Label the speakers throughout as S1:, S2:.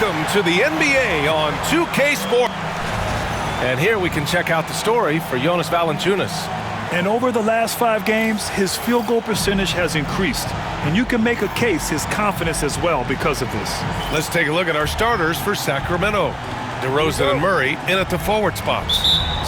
S1: Welcome to the NBA on 2K Sports. And here we can check out the story for Jonas Valanciunas.
S2: And over the last 5 games, his field goal percentage has increased. And you can make a case his confidence as well because of this.
S1: Let's take a look at our starters for Sacramento. DeRozan and Murray in at the forward spots.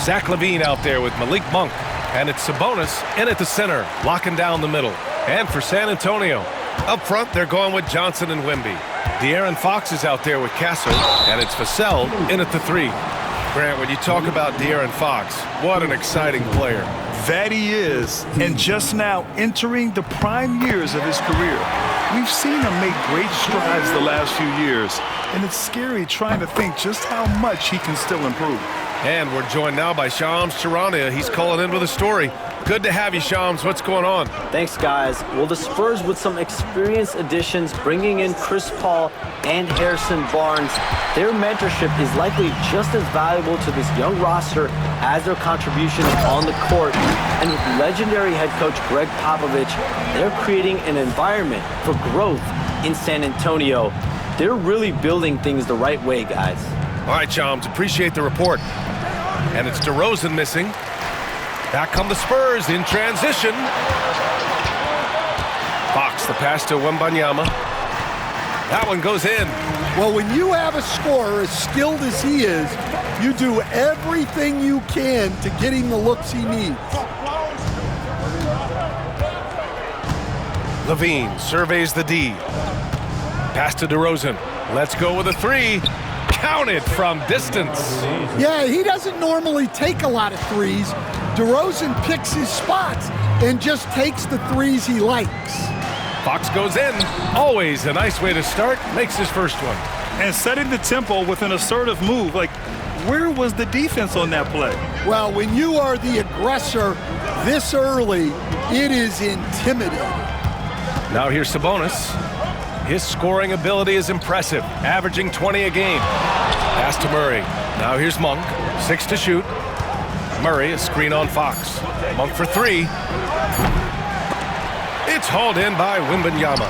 S1: Zach LaVine out there with Malik Monk. And it's Sabonis in at the center, locking down the middle. And for San Antonio, up front, they're going with Johnson and Wemby. De'Aaron Fox is out there with Castle, and it's Vassell in at the 3. Grant, when you talk about De'Aaron Fox, what an exciting player.
S2: That he is, and just now entering the prime years of his career. We've seen him make great strides the last few years, and it's scary trying to think just how much he can still improve.
S1: And we're joined now by Shams Charania. He's calling in with a story. Good to have you, Shams. What's going on?
S3: Thanks, guys. Well, the Spurs with some experienced additions, bringing in Chris Paul and Harrison Barnes. Their mentorship is likely just as valuable to this young roster as their contributions on the court. And with legendary head coach Greg Popovich, they're creating an environment for growth in San Antonio. They're really building things the right way, guys.
S1: All right, Shams, appreciate the report. And it's DeRozan missing. Back come the Spurs in transition. Fox, the pass to Wembanyama. That one goes in.
S4: Well, when you have a scorer as skilled as he is, you do everything you can to get him the looks he needs.
S1: LaVine surveys the D. Pass to DeRozan. Let's go with a 3. Counted from distance.
S4: Yeah, he doesn't normally take a lot of threes. DeRozan picks his spots and just takes the threes he likes.
S1: Fox goes in. Always a nice way to start. Makes his first one.
S2: And setting the tempo with an assertive move. Like, where was the defense on that play?
S4: Well, when you are the aggressor this early, it is intimidating.
S1: Now here's Sabonis. His scoring ability is impressive, averaging 20 a game. Pass to Murray. Now here's Monk. 6 to shoot. Murray, a screen on Fox. Monk for 3. It's hauled in by Wembanyama.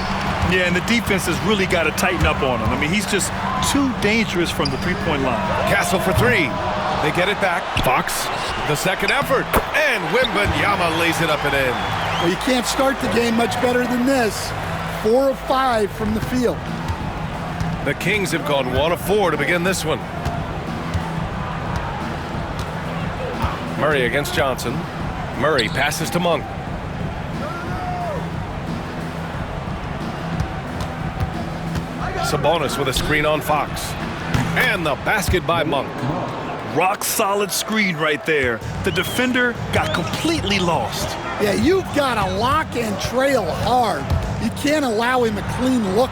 S2: Yeah, and the defense has really got to tighten up on him. I mean, he's just too dangerous from the three-point line.
S1: Castle for 3. They get it back. Fox, the second effort. And Wembanyama lays it up and in.
S4: Well, you can't start the game much better than this. 4 of 5 from the field.
S1: The Kings have gone 1 of 4 to begin this one. Murray against Johnson. Murray passes to Monk. Sabonis with a screen on Fox. And the basket by Monk.
S2: Rock solid screen right there. The defender got completely lost.
S4: Yeah, you've got to lock and trail hard. You can't allow him a clean look.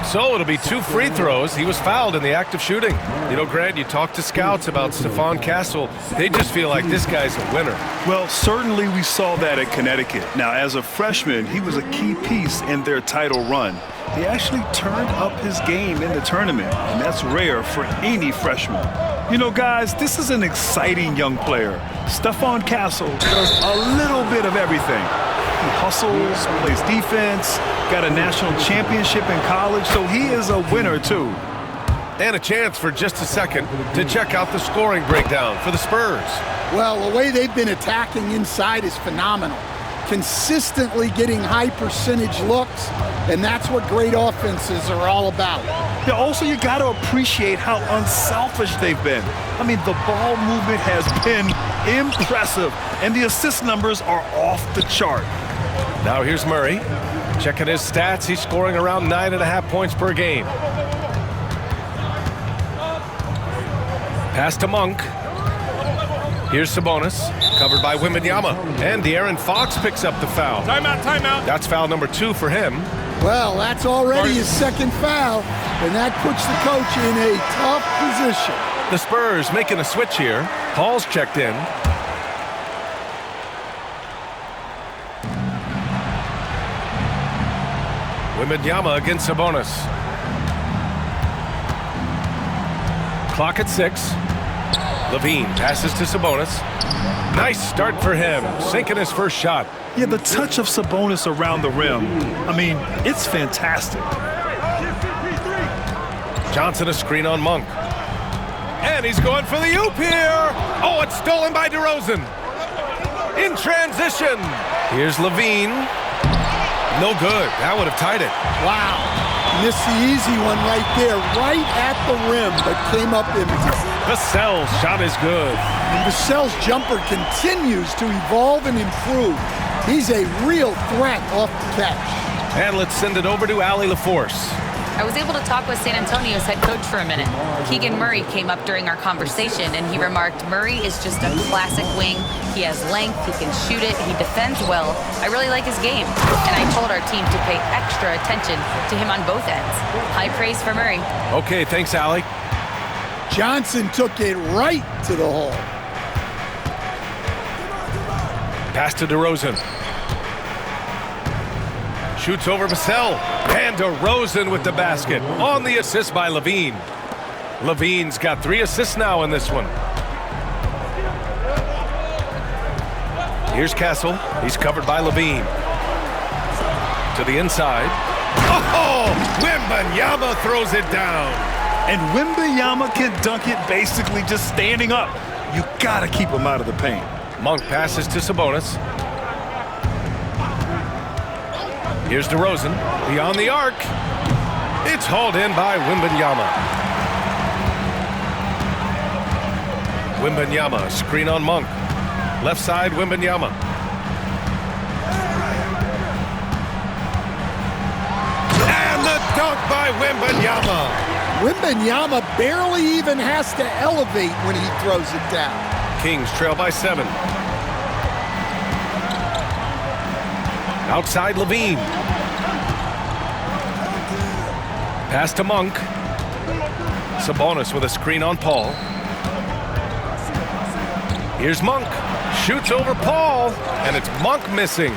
S1: So it'll be 2 free throws. He was fouled in the act of shooting. You know, Grant, you talk to scouts about Stephon Castle. They just feel like this guy's a winner.
S2: Well, certainly we saw that at Connecticut. Now, as a freshman, he was a key piece in their title run. He actually turned up his game in the tournament, and that's rare for any freshman. You know, guys, this is an exciting young player. Stephon Castle does a little bit of everything. He hustles, plays defense, got a national championship in college, so he is a winner too.
S1: And a chance for just a second to check out the scoring breakdown for the Spurs.
S4: Well, the way they've been attacking inside is phenomenal. Consistently getting high percentage looks, and that's what great offenses are all about.
S2: Yeah, also, you got to appreciate how unselfish they've been. I mean, the ball movement has been impressive, and the assist numbers are off the chart.
S1: Now here's Murray. Checking his stats, he's scoring around 9.5 points per game. Pass to Monk. Here's Sabonis, covered by Wembanyama. And De'Aaron Fox picks up the foul.
S5: Timeout, timeout.
S1: That's foul number 2 for him.
S4: Well, that's already his second foul, and that puts the coach in a tough position.
S1: The Spurs making a switch here. Paul's checked in. Wembanyama against Sabonis. Clock at 6. LaVine passes to Sabonis. Nice start for him, sinking his first shot.
S2: Yeah, the touch of Sabonis around the rim, I mean, it's fantastic.
S1: Johnson a screen on Monk. And he's going for the oop here. Oh, it's stolen by DeRozan. In transition. Here's Levine. No good. That would have tied it.
S4: Wow. Missed the easy one right there, right at the rim, but came up empty.
S1: Vassell's shot is good.
S4: And Vassell's jumper continues to evolve and improve. He's a real threat off the catch.
S1: And let's send it over to Allie LaForce.
S5: I was able to talk with San Antonio's head coach for a minute. Keegan Murray came up during our conversation, and he remarked, Murray is just a classic wing. He has length, he can shoot it, he defends well. I really like his game. And I told our team to pay extra attention to him on both ends. High praise for Murray.
S1: Okay, thanks, Allie.
S4: Johnson took it right to the hole.
S1: Pass to DeRozan. Shoots over Vassell. And DeRozan with the basket. On the assist by Levine. Levine's got 3 assists now in this one. Here's Castle. He's covered by Levine. To the inside. Oh! Wembanyama throws it down.
S2: And Wembanyama can dunk it basically just standing up. You gotta keep him out of the paint.
S1: Monk passes to Sabonis. Here's DeRozan, beyond the arc. It's hauled in by Wembanyama. Wembanyama, screen on Monk. Left side, Wembanyama. And the dunk by Wembanyama.
S4: Wembanyama barely even has to elevate when he throws it down.
S1: Kings trail by 7. Outside Levine. Pass to Monk. Sabonis with a screen on Paul. Here's Monk. Shoots over Paul. And it's Monk missing.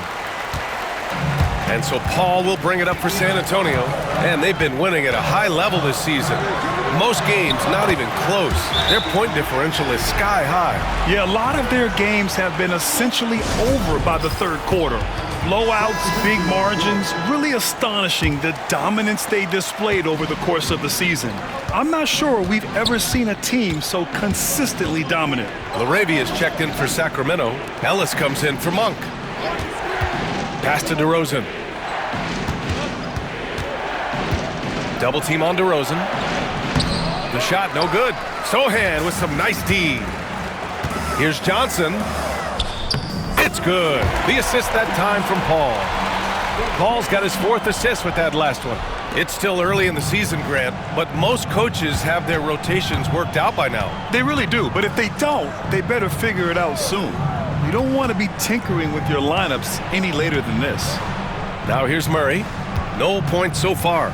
S1: And so Paul will bring it up for San Antonio. And they've been winning at a high level this season. Most games not even close. Their point differential is sky high.
S2: Yeah, a lot of their games have been essentially over by the third quarter. Blowouts, big margins, really astonishing the dominance they displayed over the course of the season. I'm not sure we've ever seen a team so consistently dominant.
S1: Laravia's checked in for Sacramento. Ellis comes in for Monk. Pass to DeRozan. Double team on DeRozan. The shot no good. Sohan with some nice D. Here's Johnson. It's good. The assist that time from Paul. Paul's got his 4th assist with that last one. It's still early in the season, Grant, but most coaches have their rotations worked out by now.
S2: They really do, but if they don't, they better figure it out soon. You don't want to be tinkering with your lineups any later than this.
S1: Now here's Murray. No points so far.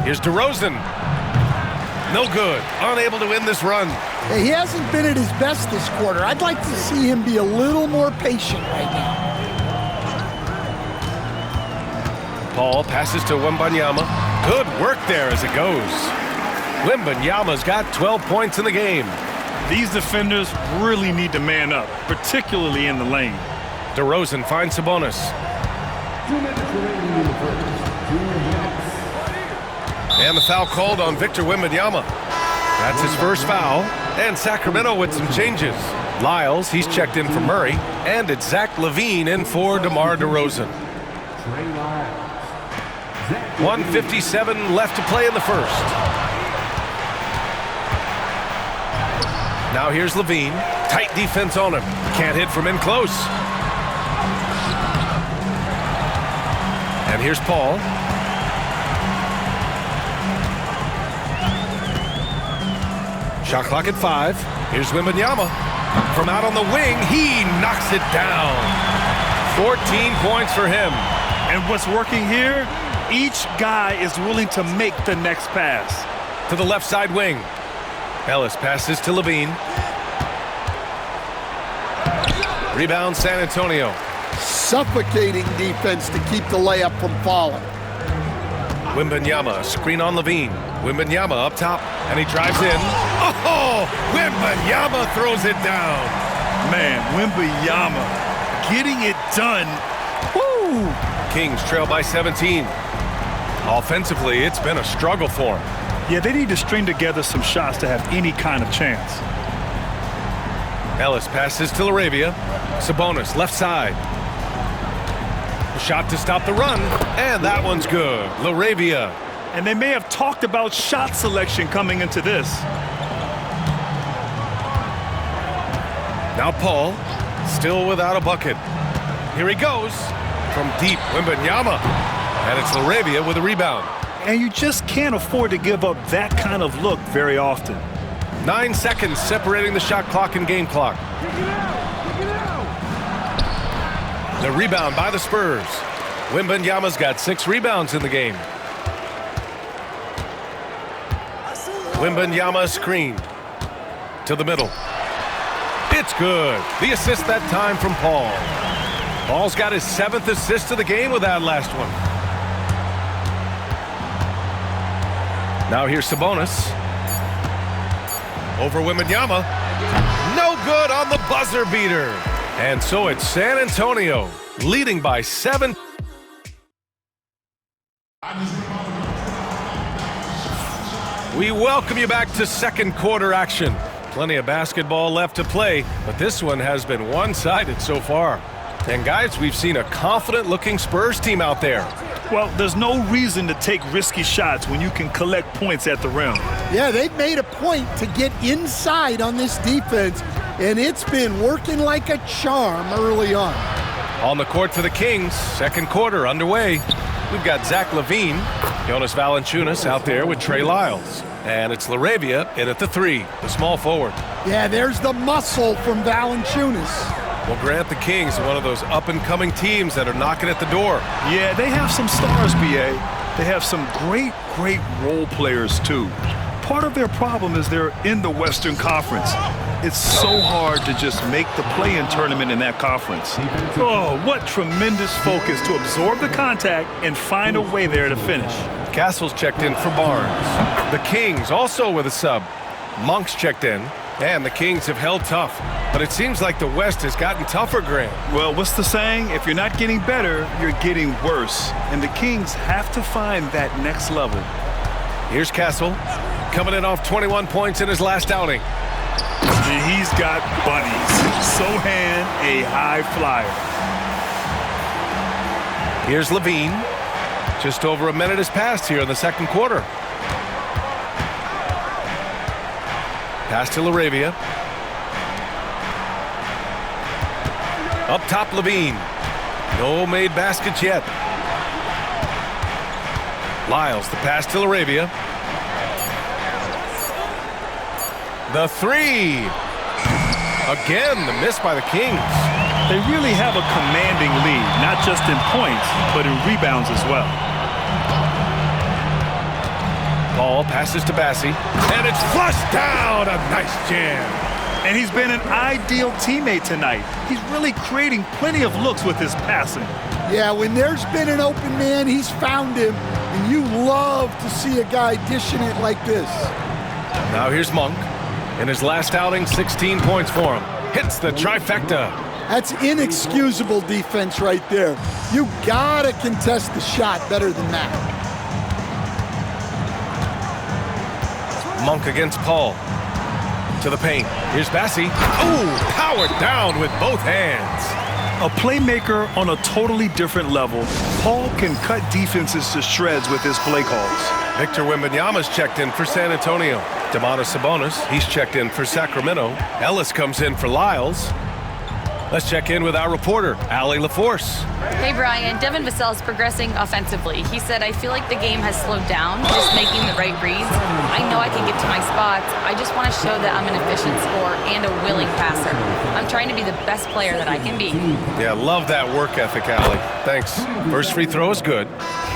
S1: Here's DeRozan. No good. Unable to win this run.
S4: He hasn't been at his best this quarter. I'd like to see him be a little more patient right now.
S1: Paul passes to Wembanyama. Good work there as it goes. Wembanyama's got 12 points in the game.
S2: These defenders really need to man up, particularly in the lane.
S1: DeRozan finds Sabonis. And the foul called on Victor Wembanyama. That's his first foul. And Sacramento with some changes. Lyles, he's checked in for Murray. And it's Zach LaVine in for DeMar DeRozan. 1:57 left to play in the first. Now here's LaVine. Tight defense on him. Can't hit from in close. And here's Paul. Shot clock at 5. Here's Wembanyama. From out on the wing, he knocks it down. 14 points for him.
S2: And what's working here? Each guy is willing to make the next pass.
S1: To the left side wing. Ellis passes to Levine. Rebound San Antonio.
S4: Suffocating defense to keep the layup from falling.
S1: Wembanyama, screen on Levine. Wembanyama up top, and he drives in. Oh, Wembanyama throws it down.
S2: Man, Wembanyama getting it done. Woo!
S1: Kings trail by 17. Offensively, it's been a struggle for him.
S2: Yeah, they need to string together some shots to have any kind of chance.
S1: Ellis passes to Laravia. Sabonis, left side. Shot to stop the run, and that one's good. Laravia.
S2: And they may have talked about shot selection coming into this.
S1: Now Paul, still without a bucket. Here he goes from deep, Wembanyama. And it's Laravia with a rebound.
S2: And you just can't afford to give up that kind of look very often.
S1: 9 seconds separating the shot clock and game clock. The rebound by the Spurs. Wembanyama's got 6 rebounds in the game. Wembanyama screen to the middle. It's good. The assist that time from Paul. Paul's got his 7th assist of the game with that last one. Now here's Sabonis. Over Wembanyama. No good on the buzzer beater. And so it's San Antonio leading by 7. We welcome you back to second quarter action. Plenty of basketball left to play, but this one has been one-sided so far. And guys, we've seen a confident-looking Spurs team out there.
S2: Well, there's no reason to take risky shots when you can collect points at the rim.
S4: Yeah, they've made a point to get inside on this defense, and it's been working like a charm early on.
S1: On the court for the Kings, second quarter underway. We've got Zach LaVine, Jonas Valanciunas out there with Trey Lyles. And it's Laravia in at the 3, the small forward.
S4: Yeah, there's the muscle from Valanciunas.
S1: Well, Grant, the Kings are one of those up-and-coming teams that are knocking at the door.
S2: Yeah, they have some stars, B.A. They have some great role players, too. Part of their problem is they're in the Western Conference. It's so hard to just make the play-in tournament in that conference. Oh, what tremendous focus to absorb the contact and find a way there to finish.
S1: Castle's checked in for Barnes. The Kings also with a sub. Monk's checked in, and the Kings have held tough. But it seems like the West has gotten tougher, Grant.
S2: Well, what's the saying? If you're not getting better, you're getting worse. And the Kings have to find that next level.
S1: Here's Castle, coming in off 21 points in his last outing.
S2: He's got bunnies. Sohan, a high flyer.
S1: Here's LaVine. Just over a minute has passed here in the second quarter. Pass to Laravia. Up top, LaVine. No made baskets yet. Lyles, the pass to Laravia. The 3. Again, the miss by the Kings.
S2: They really have a commanding lead, not just in points, but in rebounds as well.
S1: Paul passes to Bassi, and it's flushed down. A nice jam.
S2: And he's been an ideal teammate tonight. He's really creating plenty of looks with his passing.
S4: Yeah, when there's been an open man, he's found him, and you love to see a guy dishing it like this.
S1: Now here's Monk. In his last outing, 16 points for him. Hits the trifecta.
S4: That's inexcusable defense right there. You gotta contest the shot better than that.
S1: Monk against Paul. To the paint. Here's Bassi. Oh, powered down with both hands.
S2: A playmaker on a totally different level, Paul can cut defenses to shreds with his play calls.
S1: Victor Wembanyama's checked in for San Antonio. Domantas Sabonis, he's checked in for Sacramento. Ellis comes in for Lyles. Let's check in with our reporter, Allie LaForce.
S5: Hey, Brian. Devin Vassell is progressing offensively. He said, I feel like the game has slowed down, just making the right reads. I know I can get to my spots. I just want to show that I'm an efficient scorer and a willing passer. I'm trying to be the best player that I can be.
S1: Yeah, love that work ethic, Allie. Thanks. First free throw is good.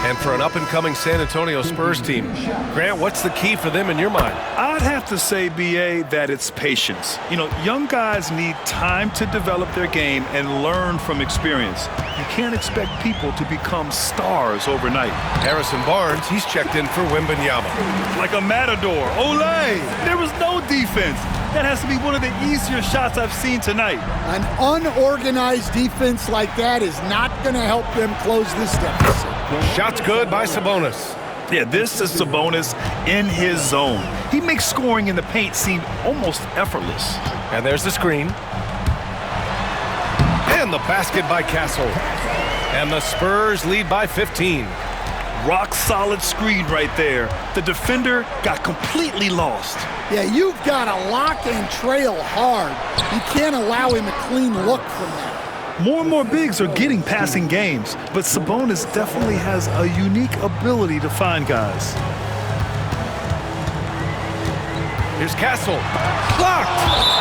S1: And for an up-and-coming San Antonio Spurs team, Grant, what's the key for them in your mind?
S2: I'd have to say, B.A., that it's patience. You know, young guys need time to develop their game and learn from experience. You can't expect people to become stars overnight.
S1: Harrison Barnes, he's checked in for Wembanyama.
S2: Like a matador. Olay! There was no defense. That has to be one of the easier shots I've seen tonight.
S4: An unorganized defense like that is not going to help them close this deficit.
S1: Shot's good by Sabonis.
S2: Yeah, this is Sabonis in his zone. He makes scoring in the paint seem almost effortless.
S1: And there's the screen. And the basket by Castle. And the Spurs lead by 15.
S2: Rock solid screen right there. The defender got completely lost.
S4: Yeah, you've got to lock and trail hard. You can't allow him a clean look from that.
S2: More and more bigs are getting passing games, but Sabonis definitely has a unique ability to find guys.
S1: Here's Castle. Blocked!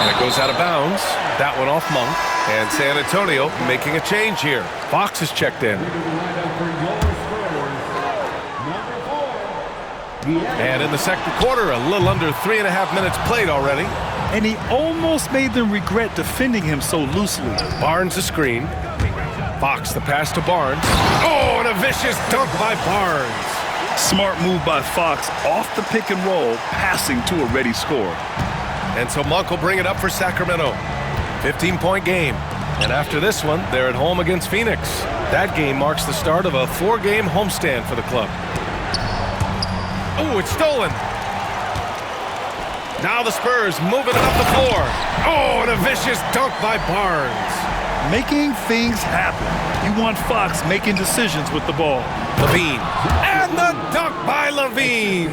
S1: And it goes out of bounds. That one off Monk. And San Antonio making a change here. Fox is checked in. And in the second quarter, a little under 3.5 minutes played already.
S2: And he almost made them regret defending him so loosely.
S1: Barnes the screen. Fox the pass to Barnes. Oh, and a vicious dunk by Barnes.
S2: Smart move by Fox off the pick and roll, passing to a ready score.
S1: And so Monk will bring it up for Sacramento. 15-point game. And after this one, they're at home against Phoenix. That game marks the start of a 4-game homestand for the club. Oh, it's stolen. Now the Spurs moving it up the floor. Oh, and a vicious dunk by Barnes.
S2: Making things happen. You want Fox making decisions with the ball.
S1: Levine. And the dunk by Levine.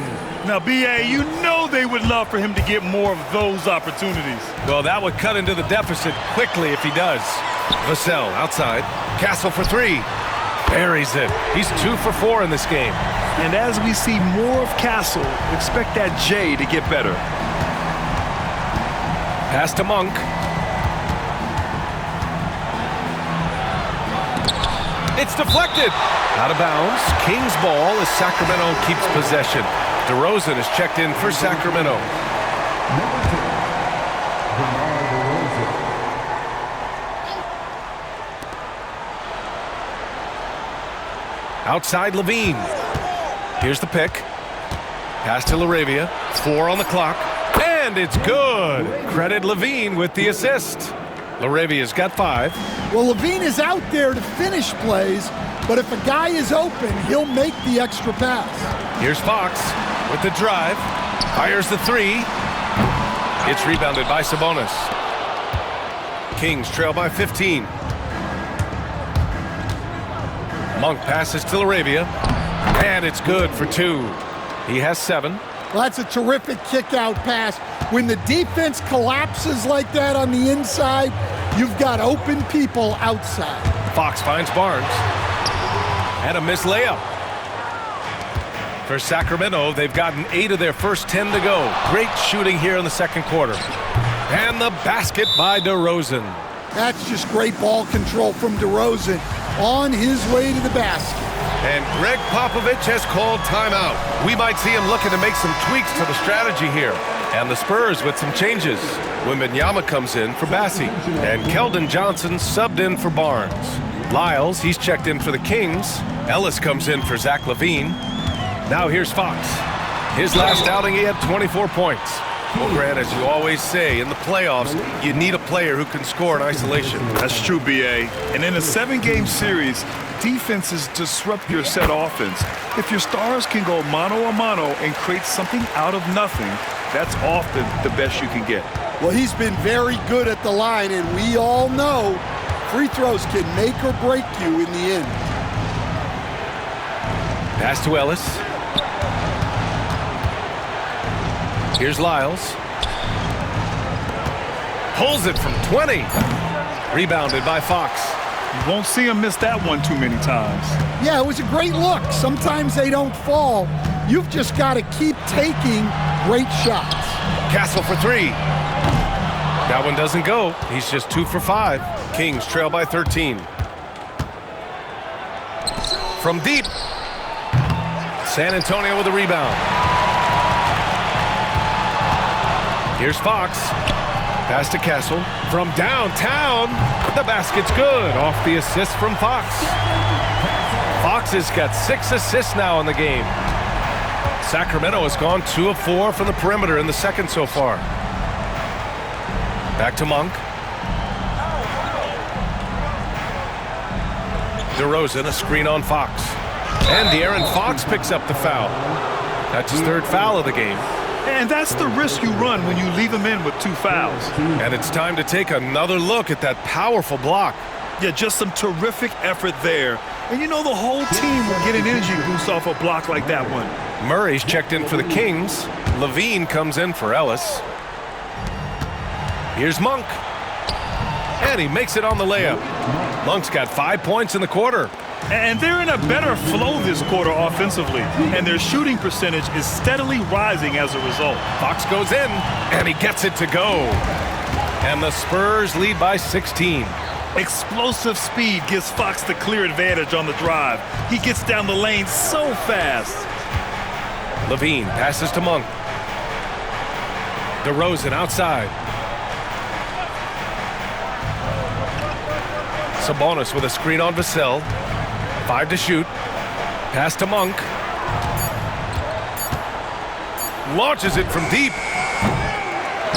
S2: Now, B.A., you know they would love for him to get more of those opportunities.
S1: Well, that would cut into the deficit quickly if he does. Vassell outside. Castle for 3. Buries it. He's 2 for 4 in this game.
S2: And as we see more of Castle, expect that J to get better.
S1: Pass to Monk. It's deflected. Out of bounds. King's ball as Sacramento keeps possession. DeRozan is checked in for Sacramento. Outside Levine. Here's the pick. Pass to LaRavia. 4 on the clock. And it's good. Credit Levine with the assist. LaRavia's got 5.
S4: Well, Levine is out there to finish plays, but if a guy is open, he'll make the extra pass.
S1: Here's Fox with the drive. Fires the 3. It's rebounded by Sabonis. Kings trail by 15. Monk passes to LaRavia. And it's good for 2. He has 7.
S4: Well, that's a terrific kick-out pass. When the defense collapses like that on the inside, you've got open people outside.
S1: Fox finds Barnes. And a missed layup. For Sacramento, they've gotten 8 of their first 10 to go. Great shooting here in the second quarter. And the basket by DeRozan.
S4: That's just great ball control from DeRozan on his way to the basket.
S1: And Greg Popovich has called timeout. We might see him looking to make some tweaks to the strategy here. And the Spurs with some changes. Wembanyama comes in for Bassie. And Keldon Johnson subbed in for Barnes. Lyles, he's checked in for the Kings. Ellis comes in for Zach LaVine. Now here's Fox. His last outing, he had 24 points. Well, Grant, as you always say, in the playoffs, you need a player who can score in isolation.
S2: That's true, B.A. And in a 7-game series, defenses disrupt your set offense. If your stars can go mano-a-mano and create something out of nothing, that's often the best you can get.
S4: Well, he's been very good at the line, and we all know free throws can make or break you in the end.
S1: Pass to Ellis. Here's Lyles. Pulls it from 20. Rebounded by Fox.
S2: You won't see him miss that one too many times.
S4: Yeah, it was a great look. Sometimes they don't fall. You've just got to keep taking great shots.
S1: Castle for 3. That one doesn't go. He's just 2 for 5. Kings trail by 13. From deep. San Antonio with a rebound. Here's Fox. Pass to Castle. From downtown. The basket's good. Off the assist from Fox. Fox has got 6 assists now in the game. Sacramento has gone 2 of 4 from the perimeter in the second so far. Back to Monk. DeRozan, a screen on Fox. And De'Aaron Fox picks up the foul. That's his third foul of the game.
S2: And that's the risk you run when you leave him in with 2 fouls.
S1: And it's time to take another look at that powerful block.
S2: Yeah, just some terrific effort there. And you know the whole team will get an energy boost off a block like that one.
S1: Murray's checked in for the Kings. Levine comes in for Ellis. Here's Monk. And he makes it on the layup. Monk's got 5 points in the quarter.
S2: And they're in a better flow this quarter offensively. And their shooting percentage is steadily rising as a result.
S1: Fox goes in, and he gets it to go. And the Spurs lead by 16.
S2: Explosive speed gives Fox the clear advantage on the drive. He gets down the lane so fast.
S1: Levine passes to Monk. DeRozan outside. Sabonis with a screen on Vassell. 5 to shoot. Pass to Monk. Launches it from deep.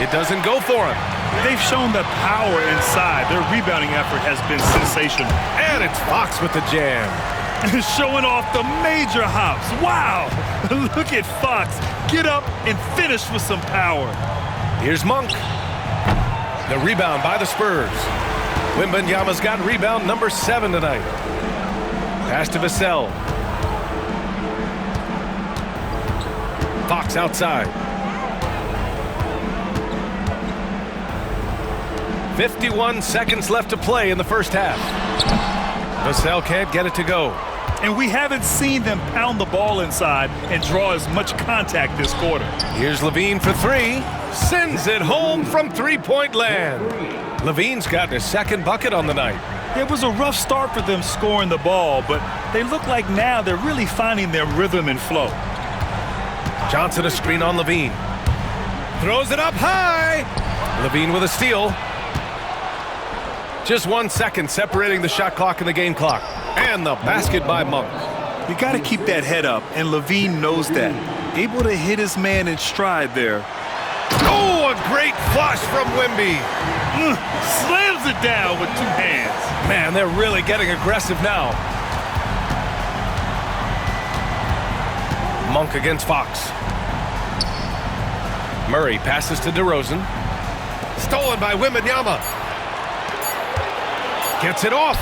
S1: It doesn't go for him.
S2: They've shown the power inside. Their rebounding effort has been sensational.
S1: And it's Fox with the jam.
S2: Showing off the major hops. Wow! Look at Fox. Get up and finish with some power.
S1: Here's Monk. The rebound by the Spurs. Wembanyama's got rebound number 7 tonight. Pass to Vassell. Fox outside. 51 seconds left to play in the first half. Vassell can't get it to go.
S2: And we haven't seen them pound the ball inside and draw as much contact this quarter.
S1: Here's Levine for 3. Sends it home from three-point land. Levine's gotten his second bucket on the night.
S2: It was a rough start for them scoring the ball, but they look like now they're really finding their rhythm and flow.
S1: Johnson a screen on Levine. Throws it up high. Levine with a steal. Just 1 second separating the shot clock and the game clock. And the basket by Monk.
S2: You got to keep that head up, and Levine knows that. Able to hit his man in stride there.
S1: Oh, a great flush from Wemby.
S2: Slams it down with 2 hands.
S1: Man, they're really getting aggressive now. Monk against Fox. Murray passes to DeRozan. Stolen by Wembanyama. Gets it off.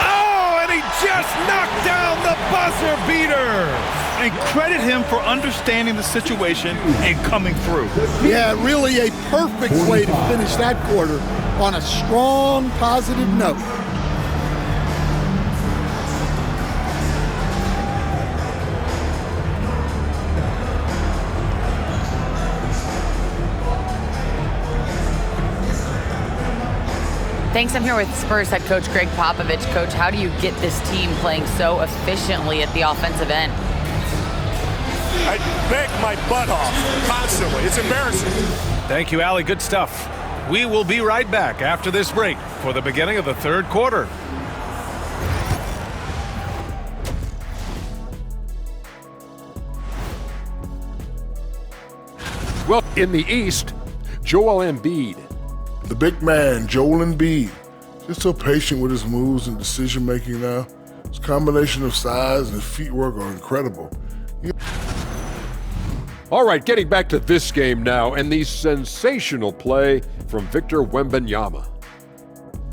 S1: Oh, and he just knocked down the buzzer beater.
S2: And credit him for understanding the situation and coming through.
S4: Yeah, really a perfect way to finish that quarter on a strong, positive note.
S5: Thanks. I'm here with Spurs head coach Greg Popovich. Coach, how do you get this team playing so efficiently at the offensive end?
S6: I beg my butt off constantly. It's embarrassing.
S1: Thank you, Allie. Good stuff. We will be right back after this break for the beginning of the third quarter.
S7: Well, in the East, Joel Embiid.
S8: The big man, Joel Embiid, just so patient with his moves and decision-making now. His combination of size and feet work are incredible.
S7: All right, getting back to this game now and the sensational play from Victor Wembanyama.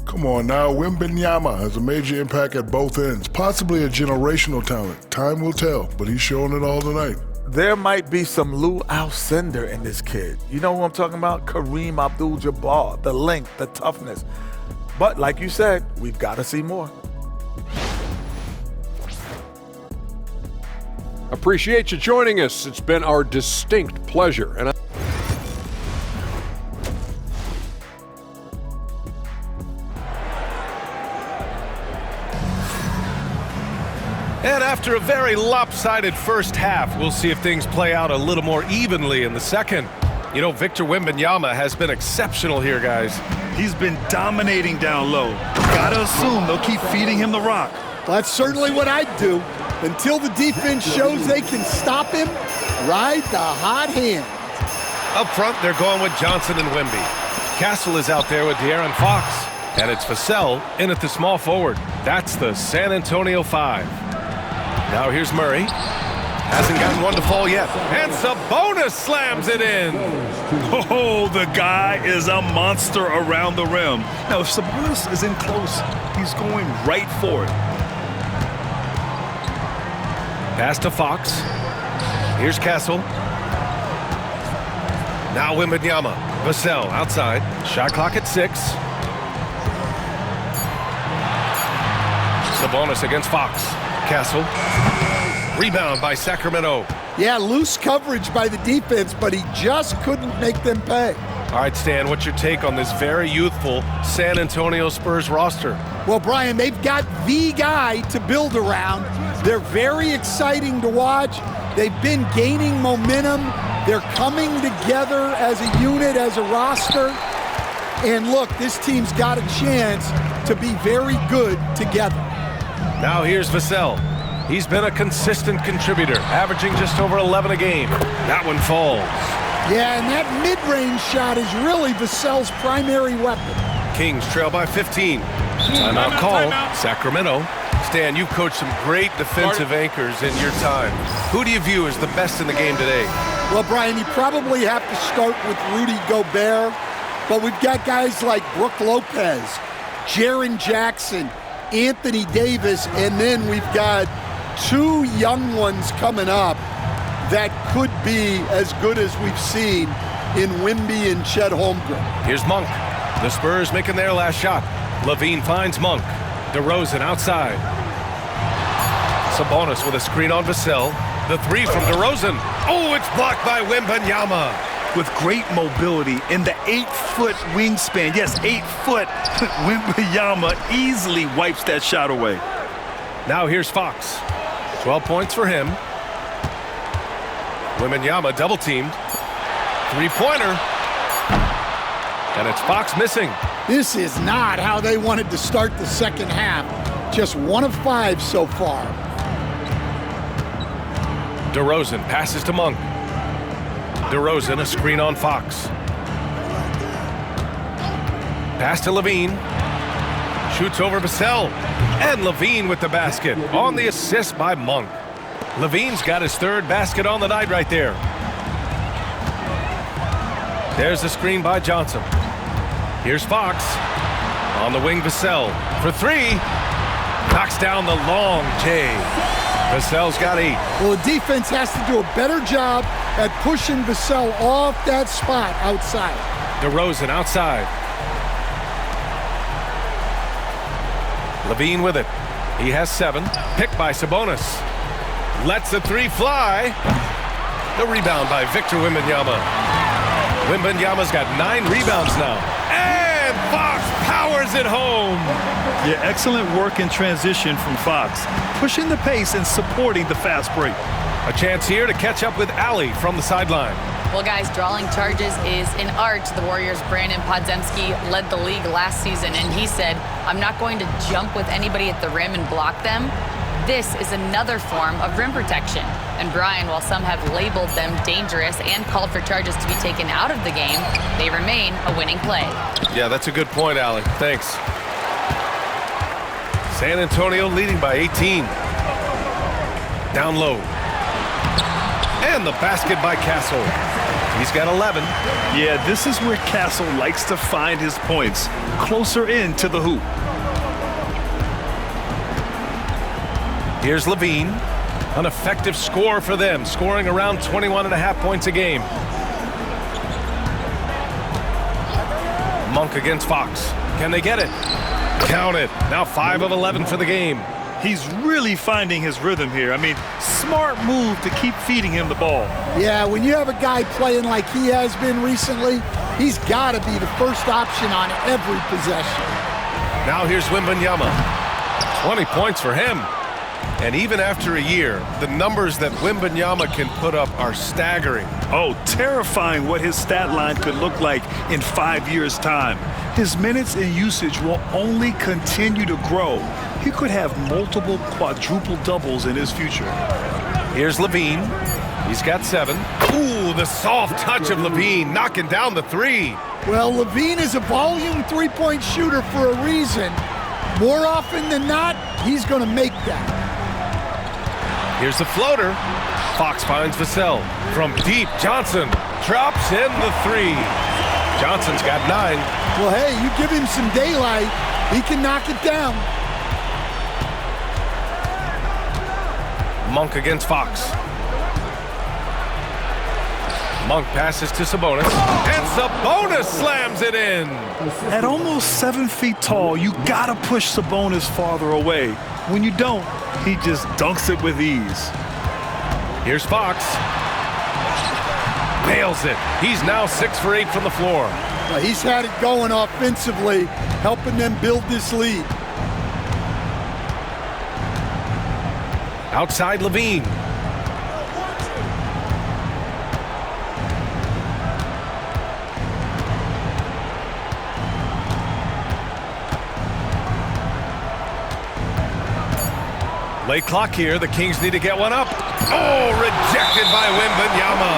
S8: Come on now, Wembanyama has a major impact at both ends, possibly a generational talent. Time will tell, but he's showing it all tonight.
S6: There might be some Lou Alcindor in this kid. You know who I'm talking about? Kareem Abdul-Jabbar, the length, the toughness. But like you said, we've got to see more.
S7: Appreciate you joining us. It's been our distinct pleasure.
S1: And after a very lopsided first half, we'll see if things play out a little more evenly in the second. You know, Victor Wembanyama has been exceptional here, guys.
S2: He's been dominating down low. Gotta assume they'll keep feeding him the rock.
S4: That's certainly what I'd do. Until the defense shows they can stop him, ride the hot hand.
S1: Up front, they're going with Johnson and Wemby. Castle is out there with De'Aaron Fox. And it's Vassell in at the small forward. That's the San Antonio 5. Now here's Murray. Hasn't gotten one to fall yet. And Sabonis slams it in.
S2: Oh, the guy is a monster around the rim. Now, if Spurs is in close, he's going right for it.
S1: Pass to Fox. Here's Castle. Now Wembanyama. Vassell outside. Shot clock at 6. Sabonis against Fox. Castle. Rebound by Sacramento.
S4: Yeah, loose coverage by the defense, but he just couldn't make them pay.
S1: All right, Stan, what's your take on this very youthful San Antonio Spurs roster?
S4: Well, Brian, they've got the guy to build around. They're very exciting to watch. They've been gaining momentum. They're coming together as a unit, as a roster. And look, this team's got a chance to be very good together.
S1: Now here's Vassell. He's been a consistent contributor, averaging just over 11 a game. That one falls.
S4: Yeah, and that mid-range shot is really Vassell's primary weapon.
S1: Kings trail by 15. Timeout call. Sacramento. Stan, you've coached some great defensive anchors in your time. Who do you view as the best in the game today?
S4: Well, Brian, you probably have to start with Rudy Gobert, but we've got guys like Brook Lopez, Jaren Jackson, Anthony Davis, and then we've got 2 young ones coming up that could be as good as we've seen in Wemby and Chet Holmgren.
S1: Here's Monk. The Spurs making their last shot. Levine finds Monk. DeRozan outside. Sabonis with a screen on Vassell. The 3 from DeRozan. Oh, it's blocked by Wembanyama.
S2: With great mobility in the 8-foot wingspan. Yes, 8 foot. Wembanyama easily wipes that shot away.
S1: Now here's Fox. 12 points for him. Wembanyama double teamed. 3-pointer. And it's Fox missing.
S4: This is not how they wanted to start the second half. Just 1 of 5 so far.
S1: DeRozan passes to Monk. DeRozan, a screen on Fox. Pass to Levine. Shoots over Vassell. And Levine with the basket on the assist by Monk. Levine's got his 3rd basket on the night right there. There's the screen by Johnson. Here's Fox. On the wing, Vassell for 3. Knocks down the long J. Vassell's got 8.
S4: Well, the defense has to do a better job at pushing Vassell off that spot outside.
S1: DeRozan outside. Levine with it. He has 7. Picked by Sabonis. Lets the 3 fly. The rebound by Victor Wembanyama. Wembanyama's got 9 rebounds now. And Fox powers it home.
S2: Yeah, excellent work in transition from Fox. Pushing the pace and supporting the fast break.
S1: A chance here to catch up with Allie from the sideline.
S5: Well, guys, drawing charges is an art. The Warriors' Brandon Podziemski led the league last season, and he said, I'm not going to jump with anybody at the rim and block them. This is another form of rim protection. And Brian, while some have labeled them dangerous and called for charges to be taken out of the game, they remain a winning play.
S1: Yeah, that's a good point, Allie. Thanks. San Antonio leading by 18. Down low. And the basket by Castle. He's got 11.
S2: Yeah, this is where Castle likes to find his points. Closer in to the hoop.
S1: Here's Levine. An effective score for them, scoring around 21.5 points a game. Monk against Fox. Can they get it? Count it. Now 5 of 11 for the game.
S2: He's really finding his rhythm here. I mean, smart move to keep feeding him the ball.
S4: Yeah, when you have a guy playing like he has been recently, he's got to be the first option on every possession.
S1: Now here's Wembanyama. 20 points for him. And even after a year, the numbers that Wembanyama can put up are staggering.
S2: Oh, terrifying what his stat line could look like in 5 years' time. His minutes and usage will only continue to grow. He could have multiple quadruple doubles in his future.
S1: Here's Levine. He's got 7. Ooh, the soft touch of Levine, knocking down the 3.
S4: Well, Levine is a volume three-point shooter for a reason. More often than not, he's going to make that.
S1: Here's the floater. Fox finds Vassell. From deep, Johnson drops in the 3. Johnson's got 9.
S4: Well, hey, you give him some daylight, he can knock it down.
S1: Monk against Fox. Monk passes to Sabonis, and Sabonis slams it in.
S2: At almost 7 feet tall, you gotta push Sabonis farther away. When you don't, he just dunks it with ease.
S1: Here's Fox. Nails it. He's now 6 for 8 from the floor.
S4: Well, he's had it going offensively, helping them build this lead.
S1: Outside Levine. Late clock here. The Kings need to get one up. Oh, rejected by Wembanyama.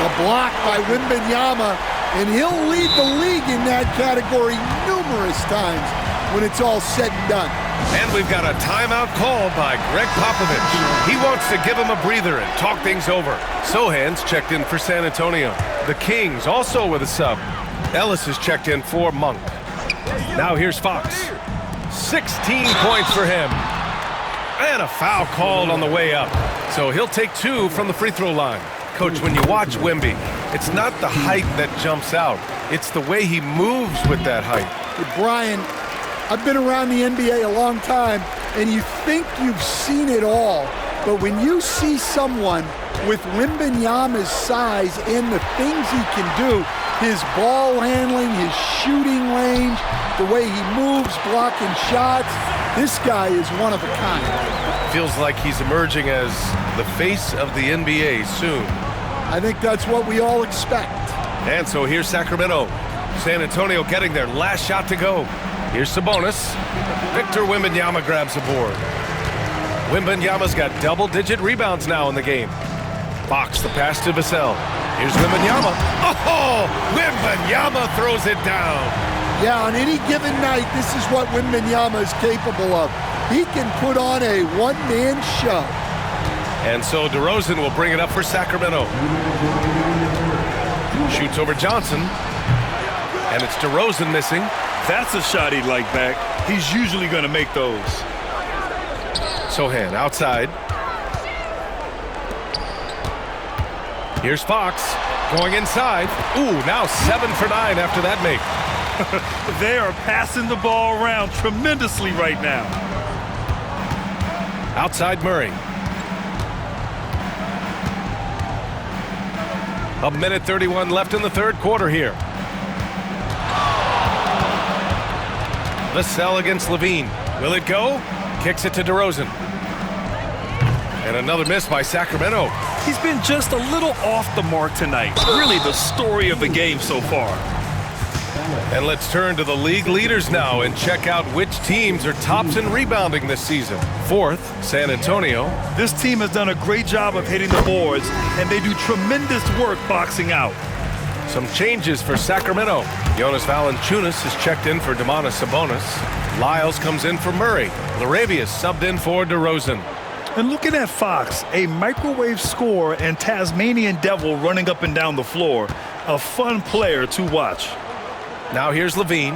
S4: A block by Wembanyama, and he'll lead the league in that category numerous times when it's all said and done.
S1: And we've got a timeout called by Greg Popovich. He wants to give him a breather and talk things over. Sohan's checked in for San Antonio. The Kings also with a sub. Ellis is checked in for Monk. Now here's Fox. 16 points for him. And a foul called on the way up. So he'll take 2 from the free throw line. Coach, when you watch Wemby, it's not the height that jumps out. It's the way he moves with that height.
S4: But Brian, I've been around the NBA a long time, and you think you've seen it all. But when you see someone with Wembanyama's size and the things he can do, his ball handling, his shooting range, the way he moves, blocking shots, this guy is one of a kind.
S1: Feels like he's emerging as the face of the NBA soon.
S4: I think that's what we all expect.
S1: And so here's Sacramento. San Antonio getting their last shot to go. Here's Sabonis. Victor Wembanyama grabs the board. Wembanyama's got double-digit rebounds now in the game. Fox the pass to Vassell. Here's Wembanyama. Oh, Wembanyama throws it down.
S4: Yeah, on any given night, this is what Wembanyama is capable of. He can put on a one-man show.
S1: And so DeRozan will bring it up for Sacramento. Shoots over Johnson. And it's DeRozan missing.
S2: That's a shot he'd like back. He's usually going to make those.
S1: Sohan outside. Here's Fox going inside. Ooh, now 7 for 9 after that make.
S2: They are passing the ball around tremendously right now.
S1: Outside Murray. A minute 31 left in the third quarter here. Vassell against Levine. Will it go? Kicks it to DeRozan. And another miss by Sacramento.
S2: He's been just a little off the mark tonight. Really the story of the game so far.
S1: And let's turn to the league leaders now and check out which teams are tops in rebounding this season. 4th, San Antonio.
S2: This team has done a great job of hitting the boards, and they do tremendous work boxing out.
S1: Some changes for Sacramento. Jonas Valanciunas is checked in for Domantas Sabonis. Lyles comes in for Murray. Laravia subbed in for DeRozan.
S2: And looking at Fox, a microwave scorer and Tasmanian devil running up and down the floor. A fun player to watch.
S1: Now here's Levine.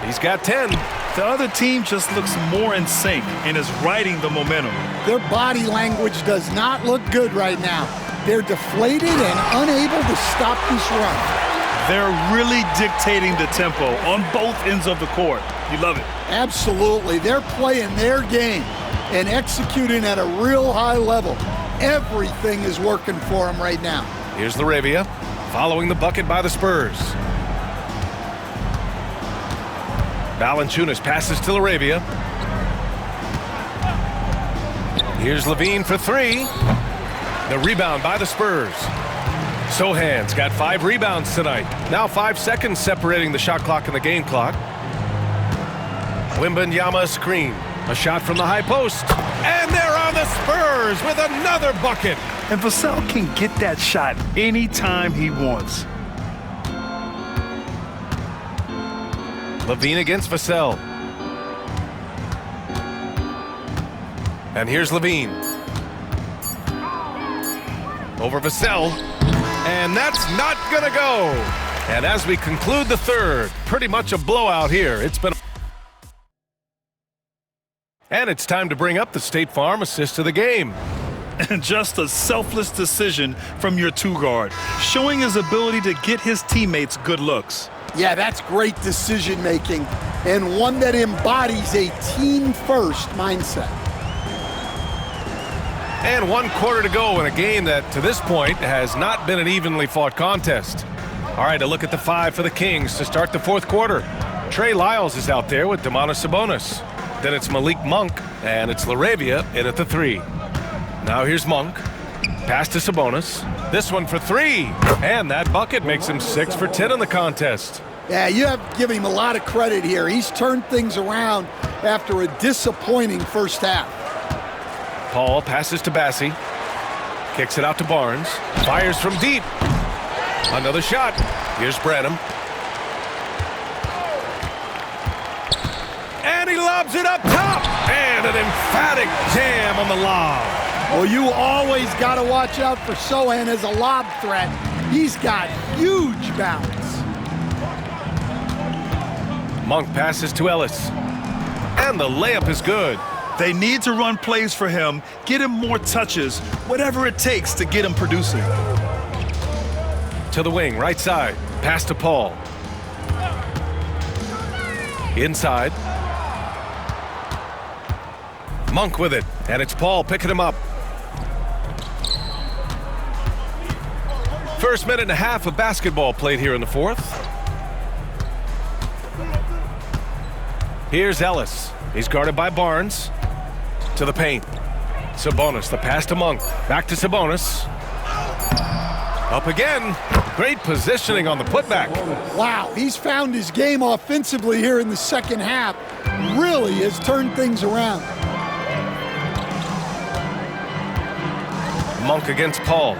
S1: He's got 10.
S2: The other team just looks more in sync and is riding the momentum.
S4: Their body language does not look good right now. They're deflated and unable to stop this run.
S2: They're really dictating the tempo on both ends of the court. You love it.
S4: Absolutely. They're playing their game and executing at a real high level. Everything is working for them right now.
S1: Here's Laravia, following the bucket by the Spurs. Valanciunas passes to Laravia. Here's Levine for 3. The rebound by the Spurs. Sohan's got 5 rebounds tonight. Now 5 seconds separating the shot clock and the game clock. Wembanyama screen. A shot from the high post. And they're on the Spurs with another bucket.
S2: And Vassell can get that shot anytime he wants.
S1: Levine against Vassell. And here's Levine. over Vassell. And that's not going to go. And as we conclude the third, pretty much a blowout here. And it's time to bring up the State Farm assist of the game.
S2: And just a selfless decision from your two-guard, showing his ability to get his teammates good looks.
S4: Yeah, that's great decision-making, and one that embodies a team-first mindset.
S1: And 1 quarter to go in a game that, to this point, has not been an evenly fought contest. All right, a look at the 5 for the Kings to start the fourth quarter. Trey Lyles is out there with Domantas Sabonis. Then it's Malik Monk, and it's LaRavia in at the 3. Now here's Monk. Pass to Sabonis. This one for 3. And that bucket makes him 6 for 10 in the contest.
S4: Yeah, you have to give him a lot of credit here. He's turned things around after a disappointing first half.
S1: Paul passes to Bassie. Kicks it out to Barnes. Fires from deep. Another shot. Here's Branham. And he lobs it up top. And an emphatic jam on the lob.
S4: Well, you always got to watch out for Sohan as a lob threat. He's got huge bounce.
S1: Monk passes to Ellis. And the layup is good.
S2: They need to run plays for him, get him more touches, whatever it takes to get him producing.
S1: To the wing, right side. Pass to Paul. Inside. Monk with it, and it's Paul picking him up. First minute and a half of basketball played here in the fourth. Here's Ellis. He's guarded by Barnes. To the paint. Sabonis, the pass to Monk. Back to Sabonis. Up again. Great positioning on the putback.
S4: Wow, he's found his game offensively here in the second half. Really has turned things around.
S1: Monk against Paul.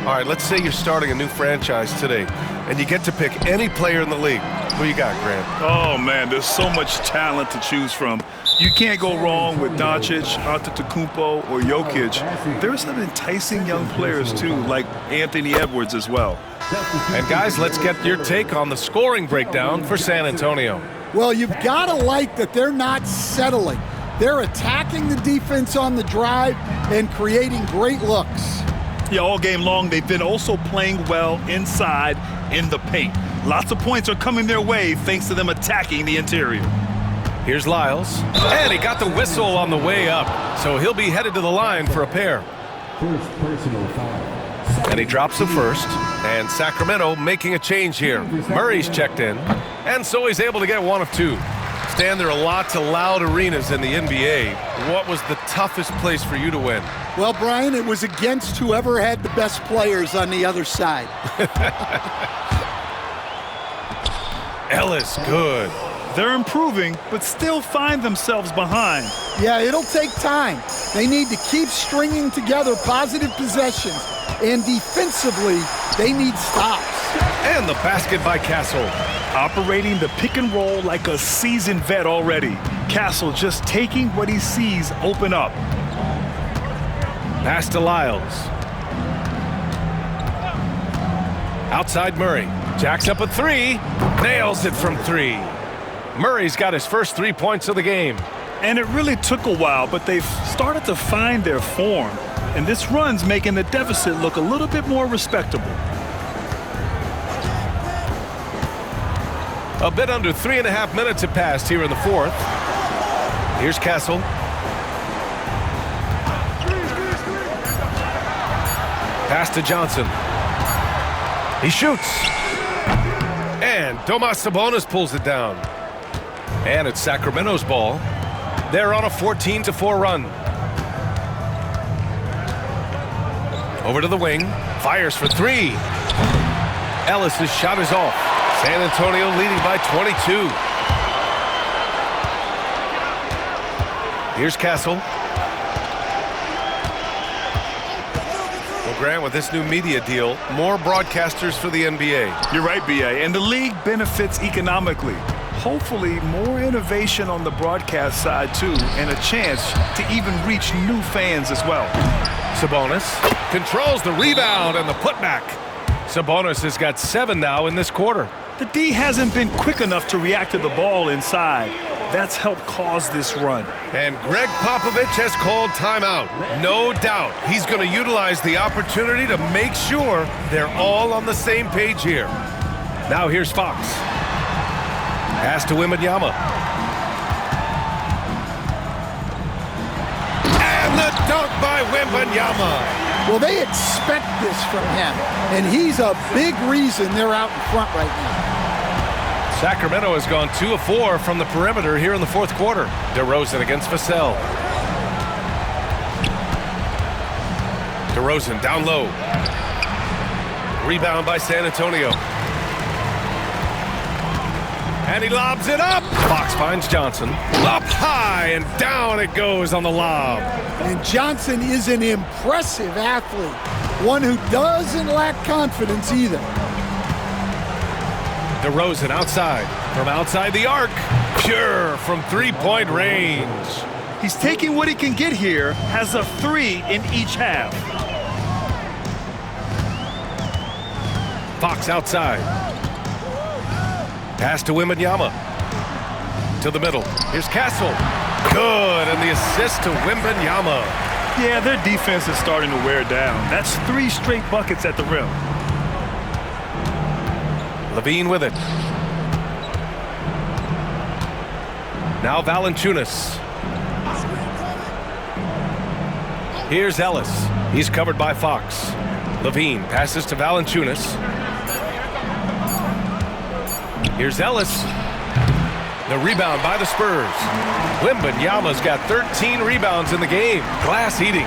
S1: All right, let's say you're starting a new franchise today, and you get to pick any player in the league. Who you got, Grant?
S2: Oh, man, there's so much talent to choose from. You can't go wrong with Doncic, Antetokounmpo, or Jokic. There's some enticing young players, too, like Anthony Edwards as well.
S1: And, guys, let's get your take on the scoring breakdown for San Antonio.
S4: Well, you've got to like that they're not settling. They're attacking the defense on the drive and creating great looks.
S2: Yeah, all game long, they've been also playing well inside in the paint. Lots of points are coming their way thanks to them attacking the interior.
S1: Here's Lyles. And he got the whistle on the way up, so he'll be headed to the line for a pair.
S9: First personal foul.
S1: And he drops the first. And Sacramento making a change here. Murray's checked in, and so he's able to get one of 2. Stan, there are lots of loud arenas in the NBA. What was the toughest place for you to win?
S4: Well, Brian, it was against whoever had the best players on the other side.
S1: Ellis, good.
S2: They're improving, but still find themselves behind.
S4: Yeah, it'll take time. They need to keep stringing together positive possessions, and defensively, they need stops.
S1: And the basket by Castle.
S2: Operating the pick and roll like a seasoned vet already. Castle just taking what he sees open up.
S1: Pass to Lyles. Outside Murray. Jacks up a 3. Nails it from 3. Murray's got his first 3 points of the game.
S2: And it really took a while, but they've started to find their form. And this run's making the deficit look a little bit more respectable.
S1: A bit under 3.5 minutes have passed here in the fourth. Here's Castle. Pass to Johnson. He shoots. And Domas Sabonis pulls it down. And it's Sacramento's ball. They're on a 14-4 run. Over to the wing. Fires for 3. Ellis's shot is off. San Antonio leading by 22. Here's Castle. Well, Grant, with this new media deal, more broadcasters for the NBA.
S2: You're right, B.A., and the league benefits economically. Hopefully, more innovation on the broadcast side, too, and a chance to even reach new fans as well.
S1: Sabonis controls the rebound and the putback. Sabonis has got 7 now in this quarter.
S2: The D hasn't been quick enough to react to the ball inside. That's helped cause this run.
S1: And Greg Popovich has called timeout. No doubt he's going to utilize the opportunity to make sure they're all on the same page here. Now here's Fox. Pass to Wembanyama. And the dunk by Wembanyama.
S4: Well, they expect this from him, and he's a big reason they're out in front right now.
S1: Sacramento has gone 2 of 4 from the perimeter here in the fourth quarter. DeRozan against Vassell. DeRozan down low. Rebound by San Antonio. And he lobs it up. Fox finds Johnson. Up high and down it goes on the lob.
S4: And Johnson is an impressive athlete, one who doesn't lack confidence either.
S1: DeRozan outside, from outside the arc, pure from three-point range.
S2: He's taking what he can get here, has a 3 in each half.
S1: Fox outside. Pass to Wembanyama. To the middle. Here's Castle. Good, and the assist to Wembanyama.
S2: Yeah, their defense is starting to wear down. That's 3 straight buckets at the rim.
S1: Levine with it. Now Valanciunas. Here's Ellis. He's covered by Fox. Levine passes to Valanciunas. Here's Ellis. The rebound by the Spurs. Wembanyama's got 13 rebounds in the game. Glass eating.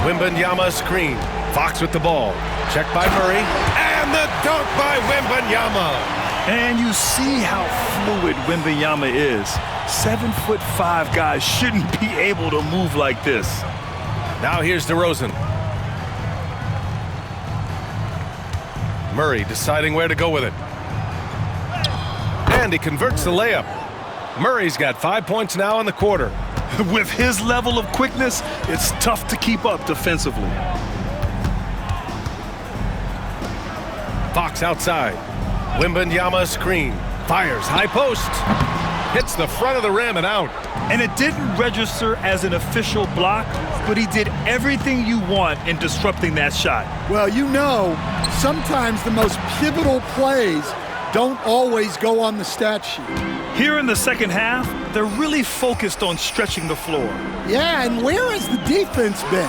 S1: Wembanyama screen. Fox with the ball. Checked by Murray. And the dunk by Wembanyama.
S2: And you see how fluid Wembanyama is. 7'5" guys shouldn't be able to move like this.
S1: Now here's DeRozan. Murray deciding where to go with it. And he converts the layup. Murray's got 5 points now in the quarter.
S2: With his level of quickness, it's tough to keep up defensively.
S1: Fox outside. Wembanyama screen. Fires high post. Hits the front of the rim and out.
S2: And it didn't register as an official block, but he did everything you want in disrupting that shot.
S4: Well, you know, sometimes the most pivotal plays don't always go on the stat sheet.
S2: Here in the second half, they're really focused on stretching the floor.
S4: Yeah, and where has the defense been?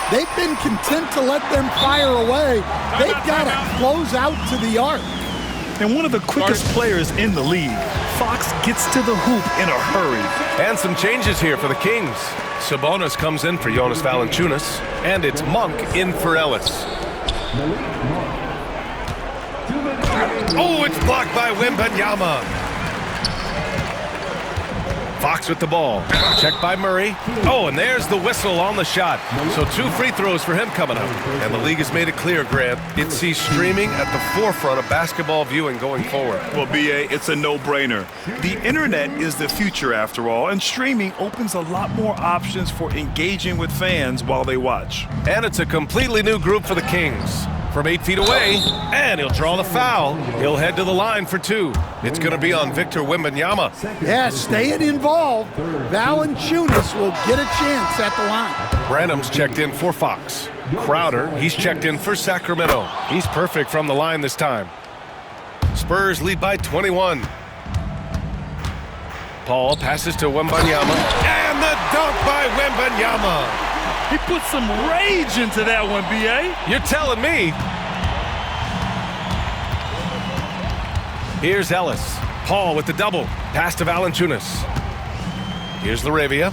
S4: They've been content to let them fire away. They've got to close out to the arc.
S2: And one of the quickest players in the league, Fox gets to the hoop in a hurry.
S1: And some changes here for the Kings. Sabonis comes in for Jonas Valanciunas, and it's Monk in for Ellis. Oh, it's blocked by Wembanyama. Fox with the ball. Checked by Murray. Oh, and there's the whistle on the shot. So 2 free throws for him coming up. And the league has made it clear, Grant, it sees streaming at the forefront of basketball viewing going forward.
S2: Well, B.A., it's a no-brainer. The internet is the future after all, and streaming opens a lot more options for engaging with fans while they watch.
S1: And it's a completely new group for the Kings. From 8 feet away, and he'll draw the foul. He'll head to the line for 2. It's going to be on Victor Wembanyama.
S4: Yeah, staying involved. Valanciunas will get a chance at the line.
S1: Branham's checked in for Fox. Crowder, he's checked in for Sacramento. He's perfect from the line this time. Spurs lead by 21. Paul passes to Wembanyama. And the dunk by Wembanyama.
S2: He put some rage into that one, B.A.
S1: You're telling me. Here's Ellis. Paul with the double. Pass to Valanciunas. Here's Laravia.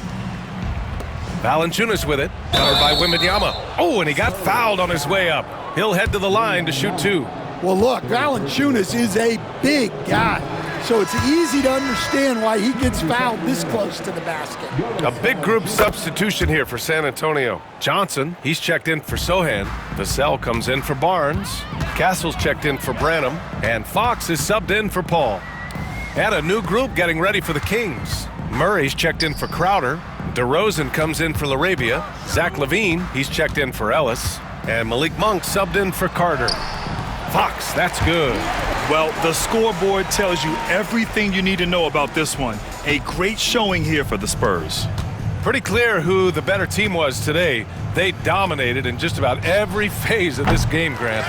S1: Valanciunas with it. Covered by Wembanyama. Oh, and he got fouled on his way up. He'll head to the line to shoot 2.
S4: Well, look, Valanciunas is a big guy, so it's easy to understand why he gets fouled this close to the basket.
S1: A big group substitution here for San Antonio. Johnson, he's checked in for Sohan. Vassell comes in for Barnes. Castle's checked in for Branham, and Fox is subbed in for Paul. And a new group getting ready for the Kings. Murray's checked in for Crowder. DeRozan comes in for LaRabia. Zach LaVine, he's checked in for Ellis. And Malik Monk subbed in for Carter. Fox, that's good.
S2: Well, the scoreboard tells you everything you need to know about this one. A great showing here for the Spurs.
S1: Pretty clear who the better team was today. They dominated in just about every phase of this game, Grant.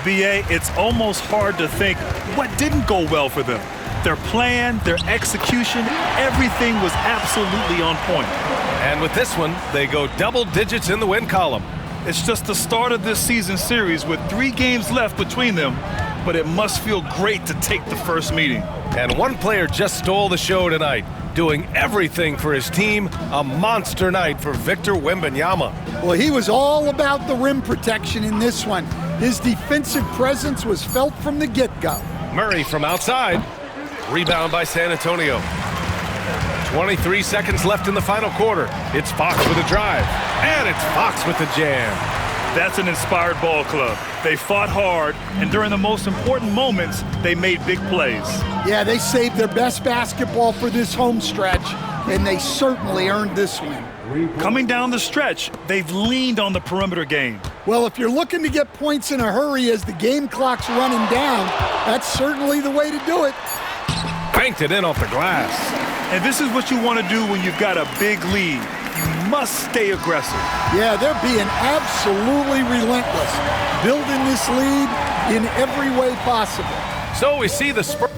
S2: B.A., it's almost hard to think what didn't go well for them. Their plan, their execution, everything was absolutely on point.
S1: And with this one, they go double digits in the win column.
S2: It's just the start of this season series with 3 games left between them, but it must feel great to take the first meeting.
S1: And one player just stole the show tonight, doing everything for his team. A monster night for Victor Wembanyama.
S4: Well, he was all about the rim protection in this one. His defensive presence was felt from the get-go.
S1: Murray from outside. Rebound by San Antonio. 23 seconds left in the final quarter. It's Fox with a drive. And it's Fox with the jam.
S2: That's an inspired ball club. They fought hard, and during the most important moments, they made big plays.
S4: Yeah, they saved their best basketball for this home stretch, and they certainly earned this win.
S2: Coming down the stretch, they've leaned on the perimeter game.
S4: Well, if you're looking to get points in a hurry as the game clock's running down, that's certainly the way to do it.
S1: Banked it in off the glass.
S2: And this is what you want to do when you've got a big lead. You must stay aggressive.
S4: Yeah, they're being absolutely relentless, building this lead in every way possible.
S1: So we see the Spurs